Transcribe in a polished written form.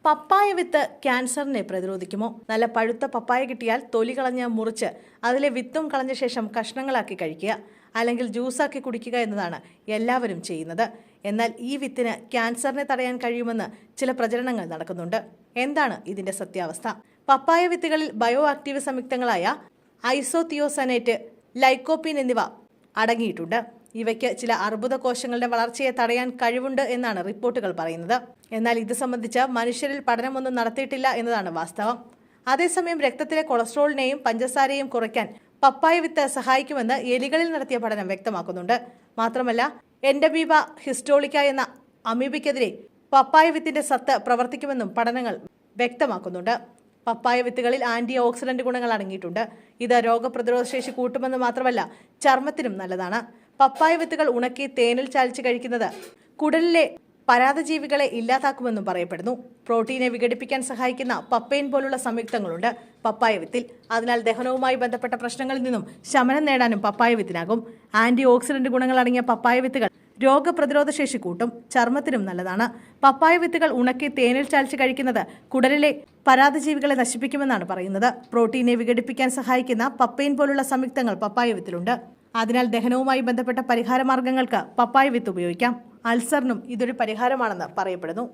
പപ്പായ വിത്ത് ക്യാൻസറിനെ പ്രതിരോധിക്കുമോ? നല്ല പഴുത്ത പപ്പായ കിട്ടിയാൽ തൊലി കളഞ്ഞ് മുറിച്ച് അതിലെ വിത്തും കളഞ്ഞ ശേഷം കഷ്ണങ്ങളാക്കി കഴിക്കുക, അല്ലെങ്കിൽ ജ്യൂസാക്കി കുടിക്കുക എന്നതാണ് എല്ലാവരും ചെയ്യുന്നത്. എന്നാൽ ഈ വിത്തിന് ക്യാൻസറിനെ തടയാൻ കഴിയുമെന്ന് ചില പ്രചരണങ്ങൾ നടക്കുന്നുണ്ട്. എന്താണ് ഇതിന്റെ സത്യാവസ്ഥ? പപ്പായ വിത്തുകളിൽ ബയോ ആക്റ്റീവ് സംയുക്തങ്ങളായ ഐസോതിയോസനേറ്റ്, ലൈക്കോപ്പീൻ എന്നിവ അടങ്ങിയിട്ടുണ്ട്. ഇവയ്ക്ക് ചില അർബുദ കോശങ്ങളുടെ വളർച്ചയെ തടയാൻ കഴിവുണ്ട് എന്നാണ് റിപ്പോർട്ടുകൾ പറയുന്നത്. എന്നാൽ ഇത് സംബന്ധിച്ച് മനുഷ്യരിൽ പഠനമൊന്നും നടത്തിയിട്ടില്ല എന്നതാണ് വാസ്തവം. അതേസമയം രക്തത്തിലെ കൊളസ്ട്രോളിനെയും പഞ്ചസാരയും കുറയ്ക്കാൻ പപ്പായ വിത്ത് സഹായിക്കുമെന്ന് എലികളിൽ നടത്തിയ പഠനം വ്യക്തമാക്കുന്നുണ്ട്. മാത്രമല്ല, എൻഡമീബ ഹിസ്റ്റോളിക്ക എന്ന അമീബയ്ക്കെതിരെ പപ്പായ വിത്തിന്റെ സത്ത് പ്രവർത്തിക്കുമെന്നും പഠനങ്ങൾ വ്യക്തമാക്കുന്നുണ്ട്. പപ്പായ വിത്തുകളിൽ ആന്റി ഓക്സിഡന്റ് ഗുണങ്ങൾ അടങ്ങിയിട്ടുണ്ട്. ഇത് രോഗപ്രതിരോധ ശേഷി കൂട്ടുമെന്ന് മാത്രമല്ല, ചർമ്മത്തിനും നല്ലതാണ്. പപ്പായ വിത്തുകൾ ഉണക്കി തേനിൽ ചാലിച്ച് കഴിക്കുന്നത് കുടലിലെ പരാതജീവികളെ ഇല്ലാതാക്കുമെന്നും പറയപ്പെടുന്നു. പ്രോട്ടീനെ വിഘടിപ്പിക്കാൻ സഹായിക്കുന്ന പപ്പൈൻ പോലുള്ള സംയുക്തങ്ങളുണ്ട് പപ്പായ വിത്തിൽ. അതിനാൽ ദഹനവുമായി ബന്ധപ്പെട്ട പ്രശ്നങ്ങളിൽ നിന്നും ശമനം നേടാനും പപ്പായ വിത്തിനാകും. ആന്റി ഓക്സിഡന്റ് ഗുണങ്ങൾ അടങ്ങിയ പപ്പായ വിത്തുകൾ രോഗപ്രതിരോധ ശേഷി കൂട്ടും, ചർമ്മത്തിനും നല്ലതാണ്. പപ്പായ വിത്തുകൾ ഉണക്കി തേനിൽ ചാലിച്ച് കഴിക്കുന്നത് കുടലിലെ പരാതജീവികളെ നശിപ്പിക്കുമെന്നാണ് പറയുന്നത്. പ്രോട്ടീനെ വിഘടിപ്പിക്കാൻ സഹായിക്കുന്ന പപ്പൈൻ പോലുള്ള സംയുക്തങ്ങൾ പപ്പായ വിത്തിലുണ്ട്. അതിനാൽ ദഹനവുമായി ബന്ധപ്പെട്ട പരിഹാര മാർഗങ്ങൾക്ക് പപ്പായ വിത്ത് ഉപയോഗിക്കാം. അൾസറിനും ഇതൊരു പരിഹാരമാണെന്ന് പറയപ്പെടുന്നു.